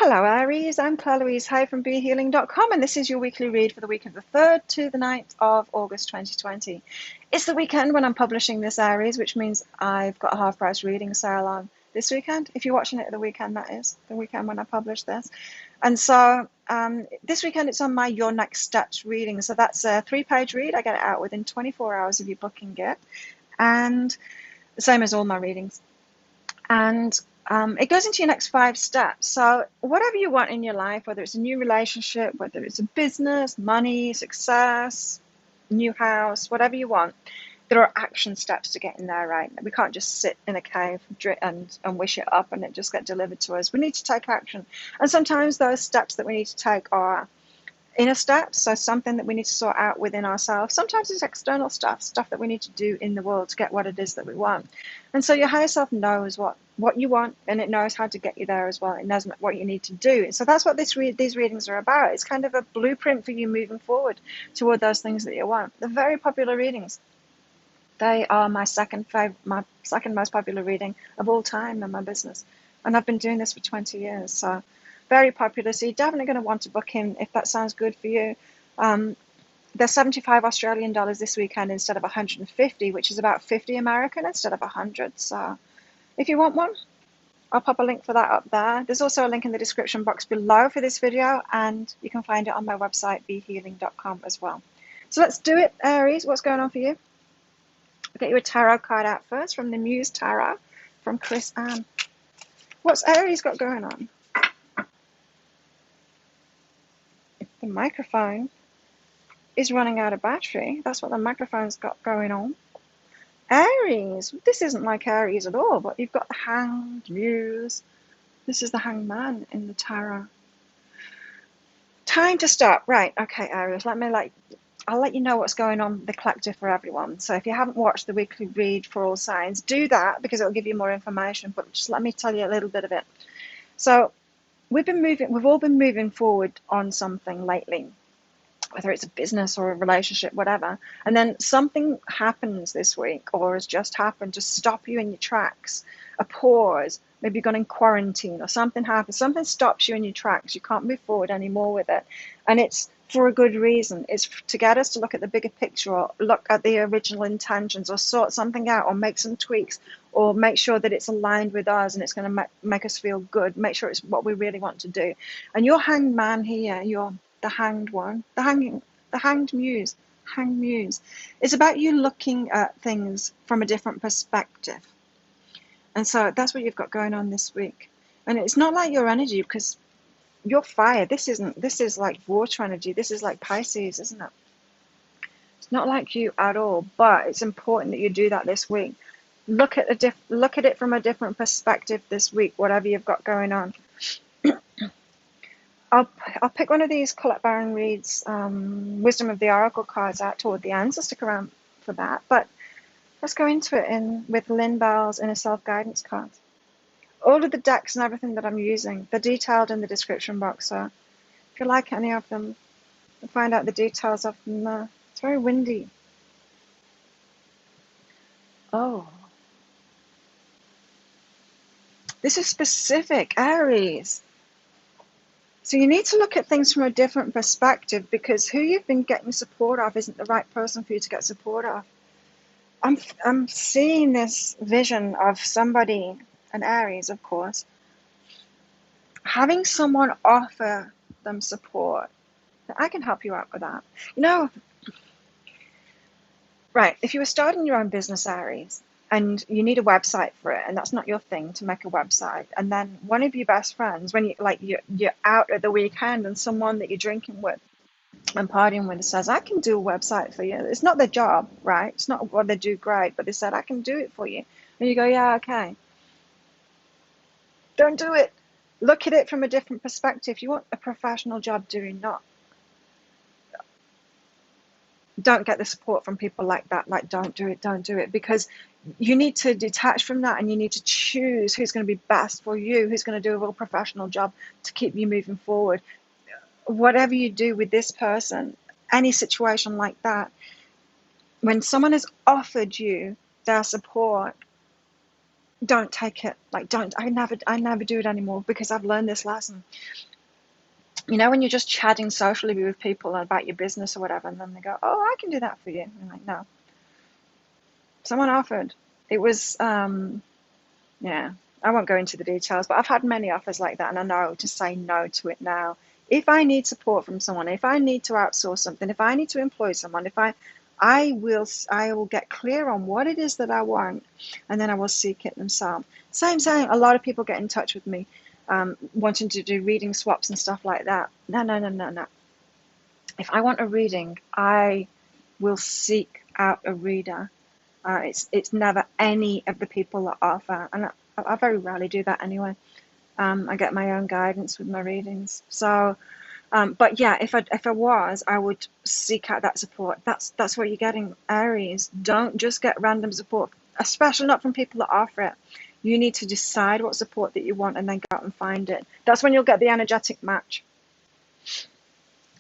Hello Aries, I'm Claire Louise Hay from BeHealing.com and this is your weekly read for the week of the 3rd to the 9th of August 2020. It's the weekend when I'm publishing this Aries, which means I've got a half price reading sale on this weekend. If you're watching it at the weekend, that is the weekend when I publish this. And so this weekend it's on my Your Next Steps reading. So that's a 3-page read. I get it out within 24 hours of you booking it. And the same as all my readings. And it goes into your next 5 steps. So whatever you want in your life, whether it's a new relationship, whether it's a business, money, success, new house, whatever you want, there are action steps to get in there, right? We can't just sit in a cave and wish it up and it just get delivered to us. We need to take action. And sometimes those steps that we need to take are inner steps, so something that we need to sort out within ourselves. Sometimes it's external stuff that we need to do in the world to get what it is that we want. And so your higher self knows what you want, and it knows how to get you there as well. It knows what you need to do. So that's what these readings are about. It's kind of a blueprint for you moving forward toward those things that you want. They're very popular readings. They are my second most popular reading of all time in my business. And I've been doing this for 20 years, so very popular. So you're definitely going to want to book in if that sounds good for you. They're 75 Australian dollars this weekend instead of 150, which is about 50 American instead of 100. So if you want one, I'll pop a link for that up there. There's also a link in the description box below for this video, and you can find it on my website, behealing.com as well. So let's do it, Aries. What's going on for you? I'll get you a tarot card out first from the Muse Tarot from Chris Ann. What's Aries got going on? The microphone is running out of battery. That's what the microphone's got going on. Aries, this isn't like Aries at all, but you've got the Hanged, Muse. This is the Hanged Man in the tarot. Time to stop. Right, okay, Aries, I'll let you know what's going on the collective for everyone. So if you haven't watched the weekly read for all signs, do that because it'll give you more information, but just let me tell you a little bit of it. So we've all been moving forward on something lately, whether it's a business or a relationship, whatever, and then something happens this week or has just happened to stop you in your tracks. A pause, maybe you've gone in quarantine or something happens, something stops you in your tracks. You can't move forward anymore with it, and it's for a good reason. It's to get us to look at the bigger picture or look at the original intentions or sort something out or make some tweaks or make sure that it's aligned with us and it's going to make us feel good, make sure it's what we really want to do. And your Hanged Man here, you're the hanged one, the hanged muse. Hanged Muse. It's about you looking at things from a different perspective. And so that's what you've got going on this week. And it's not like your energy, because you're fire. This is like water energy. This is like Pisces, isn't it? It's not like you at all, but it's important that you do that this week. Look at it from a different perspective this week, whatever you've got going on. I'll pick one of these Colette Baron Reid's Wisdom of the Oracle cards out toward the end, so stick around for that. But let's go into it with Lynn Bell's Inner Self-Guidance cards. All of the decks and everything that I'm using, they're detailed in the description box, so if you like any of them, you'll find out the details of them there. It's very windy. Oh. This is specific, Aries. So you need to look at things from a different perspective, because who you've been getting support of isn't the right person for you to get support of. I'm seeing this vision of somebody, an Aries of course, having someone offer them support. I can help you out with that. Right, if you were starting your own business, Aries, and you need a website for it, and that's not your thing to make a website, and then one of your best friends, when you're out at the weekend and someone that you're drinking with and partying with says, I can do a website for you. It's not their job, right? It's not what they do great, but they said, I can do it for you. And you go, yeah, okay. Don't do it. Look at it from a different perspective. You want a professional job, don't get the support from people like that. Like, don't do it, because you need to detach from that and you need to choose who's going to be best for you, who's going to do a real professional job to keep you moving forward. Whatever you do with this person, any situation like that, when someone has offered you their support, don't take it, like, don't, I never do it anymore, because I've learned this lesson. You know, when you're just chatting socially with people about your business or whatever, and then they go, oh, I can do that for you. I'm like, no, someone offered. It was, yeah, I won't go into the details, but I've had many offers like that, and I know to say no to it now. If I need support from someone, if I need to outsource something, if I need to employ someone, I will get clear on what it is that I want, and then I will seek it themselves. Same. A lot of people get in touch with me, wanting to do reading swaps and stuff like that. No, no, no, no, no. If I want a reading, I will seek out a reader. It's never any of the people that offer, and I very rarely do that anyway. I get my own guidance with my readings. So, but yeah, if I was, I would seek out that support. That's what you're getting, Aries. Don't just get random support, especially not from people that offer it. You need to decide what support that you want and then go out and find it. That's when you'll get the energetic match.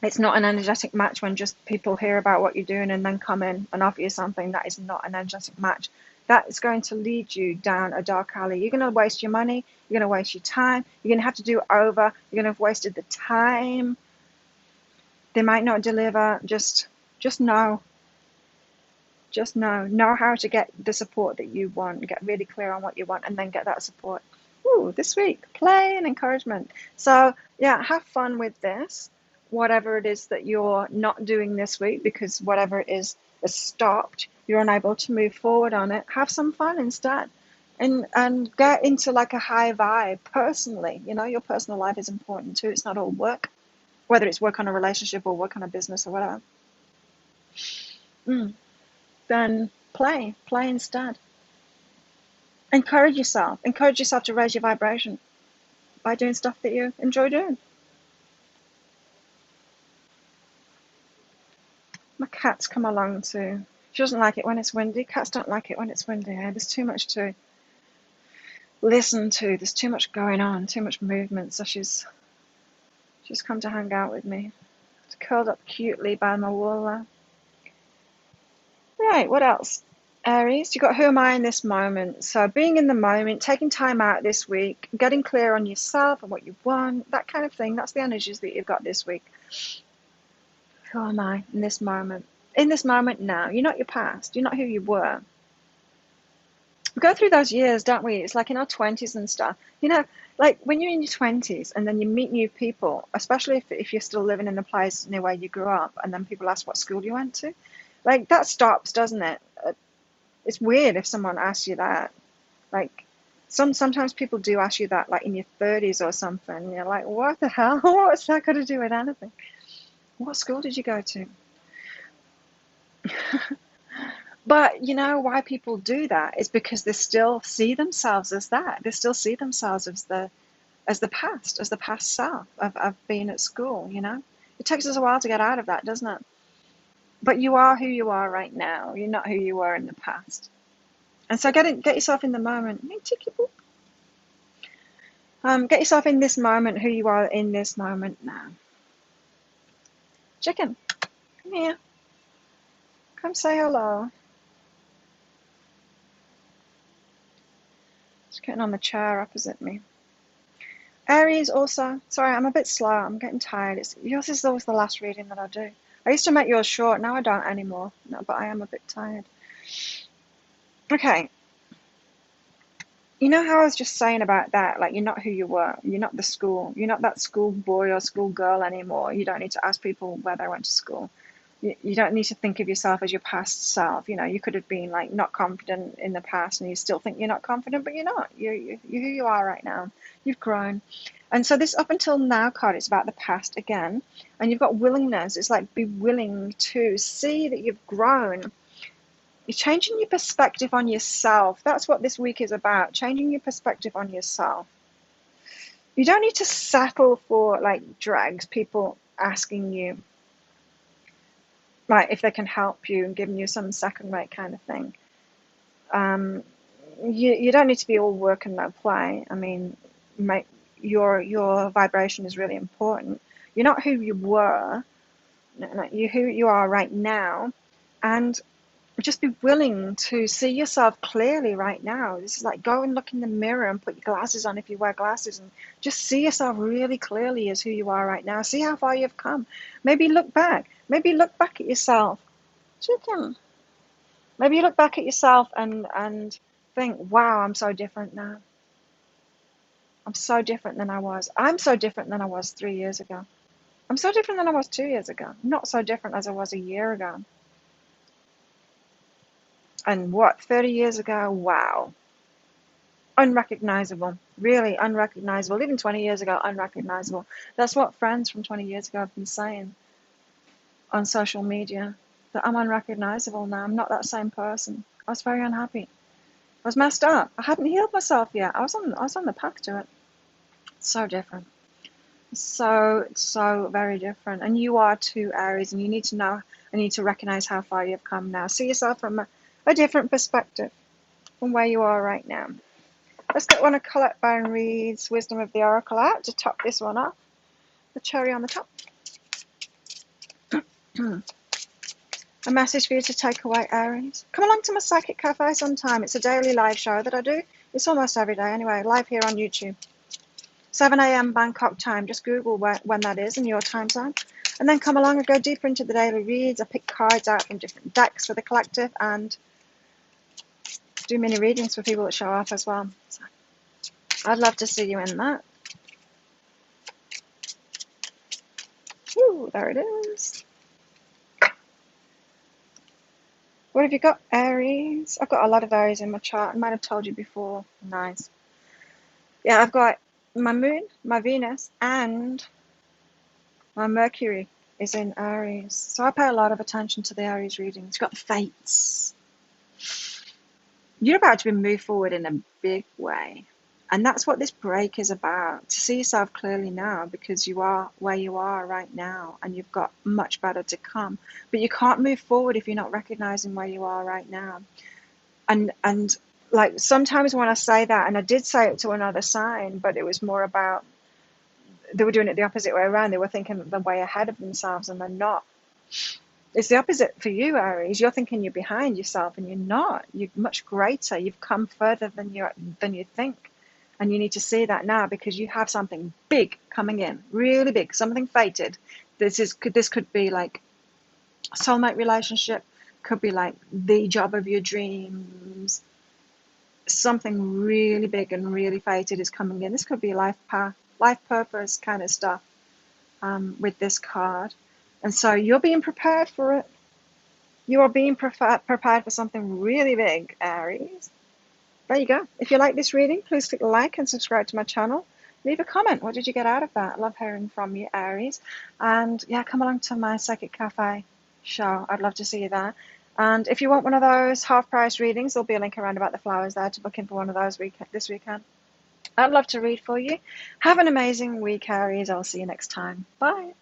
It's not an energetic match when just people hear about what you're doing and then come in and offer you something. That is not an energetic match. That is going to lead you down a dark alley. You're going to waste your money. You're going to waste your time. You're going to have to do it over. You're going to have wasted the time. They might not deliver. Just know. Just know how to get the support that you want. Get really clear on what you want, and then get that support. Ooh, this week, play and encouragement. So yeah, have fun with this. Whatever it is that you're not doing this week, because whatever it is stopped, you're unable to move forward on it. Have some fun instead, and get into like a high vibe personally. You know, your personal life is important too. It's not all work, whether it's work on a relationship or work on a business or whatever. Mm. Then play instead. Encourage yourself to raise your vibration by doing stuff that you enjoy doing. My cat's come along too. She doesn't like it when it's windy. Cats don't like it when it's windy. There's too much to listen to. There's too much going on, too much movement. So she's come to hang out with me. She's curled up cutely by my wall there. Right, what else? Aries, you got who am I in this moment? So being in the moment, taking time out this week, getting clear on yourself and what you want, that kind of thing. That's the energies that you've got this week. Who am I in this moment? In this moment now. You're not your past. You're not who you were. We go through those years, don't we? It's like in our 20s and stuff. You know, like when you're in your 20s and then you meet new people, especially if you're still living in the place near where you grew up, and then people ask what school you went to. Like that stops, doesn't it? It's weird if someone asks you that. Like sometimes people do ask you that, like in your 30s or something. And you're like, what the hell? What's that got to do with anything? What school did you go to? But you know why people do that is because they still see themselves as that. They still see themselves as the past self of being at school, you know? It takes us a while to get out of that, doesn't it? But you are who you are right now. You're not who you were in the past. And so get yourself in the moment. Get yourself in this moment, who you are in this moment now. Chicken, come here. Come say hello. Just getting on the chair opposite me. Aries also. Sorry, I'm a bit slow. I'm getting tired. Yours is always the last reading that I do. I used to make yours short. Now I don't anymore. No, but I am a bit tired. Okay. You know how I was just saying about that? Like, you're not who you were. You're not the school. You're not that school boy or school girl anymore. You don't need to ask people where they went to school. You don't need to think of yourself as your past self. You know, you could have been like not confident in the past, and you still think you're not confident, but you're not. You're who you are right now. You've grown. And so this up until now card is about the past again. And you've got willingness. It's like be willing to see that you've grown. You're changing your perspective on yourself. That's what this week is about. Changing your perspective on yourself. You don't need to settle for like drags, people asking you like if they can help you and giving you some second rate kind of thing. You don't need to be all work and no play. I mean, your vibration is really important. You're not who you were. You're who you are right now, and just be willing to see yourself clearly right now. This is like go and look in the mirror and put your glasses on if you wear glasses and just see yourself really clearly as who you are right now. See how far you've come. Maybe look back. Maybe look back at yourself. Chicken. Maybe you look back at yourself and think, wow, I'm so different now. I'm so different than I was. I'm so different than I was 3 years ago. I'm so different than I was 2 years ago. Not so different as I was a year ago. And what, 30 years ago? Wow. Unrecognizable. Really unrecognizable. Even 20 years ago, unrecognizable. That's what friends from 20 years ago have been saying on social media. That I'm unrecognizable now. I'm not that same person. I was very unhappy. I was messed up. I hadn't healed myself yet. I was on the path to it. So different. So very different. And you are too, Aries, and you need to know and need to recognize how far you've come now. See yourself from a different perspective from where you are right now. Let's get one of Colette Baron Reid's Wisdom of the Oracle out to top this one off. The cherry on the top. A message for you to take away, Aries. Come along to my Psychic Cafe sometime. It's a daily live show that I do. It's almost every day anyway, live here on YouTube. 7 a.m. Bangkok time. Just Google when that is in your time zone. And then come along and go deeper into the daily reads. I pick cards out from different decks for the collective and do mini readings for people that show up as well. So I'd love to see you in that. Ooh, there it is. What have you got, Aries? I've got a lot of Aries in my chart. I might have told you before. Nice. Yeah, I've got my moon, my Venus, and my Mercury is in Aries. So I pay a lot of attention to the Aries readings. You've got the fates. You're about to be moved forward in a big way. And that's what this break is about. To see yourself clearly now because you are where you are right now and you've got much better to come. But you can't move forward if you're not recognizing where you are right now. And like sometimes when I say that, and I did say it to another sign, but it was more about they were doing it the opposite way around. They were thinking they're way ahead of themselves and they're not. It's the opposite for you, Aries. You're thinking you're behind yourself and you're not. You're much greater. You've come further than you think. And you need to see that now because you have something big coming in, really big, something fated. This could be like a soulmate relationship, could be like the job of your dreams. Something really big and really fated is coming in. This could be life path, life purpose kind of stuff with this card. And so you're being prepared for it. You are being prepared for something really big, Aries. There you go. If you like this reading, please click like and subscribe to my channel. Leave a comment. What did you get out of that? I love hearing from you, Aries. And yeah, come along to my Psychic Cafe show. I'd love to see you there. And if you want one of those half-price readings, there'll be a link around about the flowers there to book in for one of those this weekend. I'd love to read for you. Have an amazing week, Aries. I'll see you next time. Bye.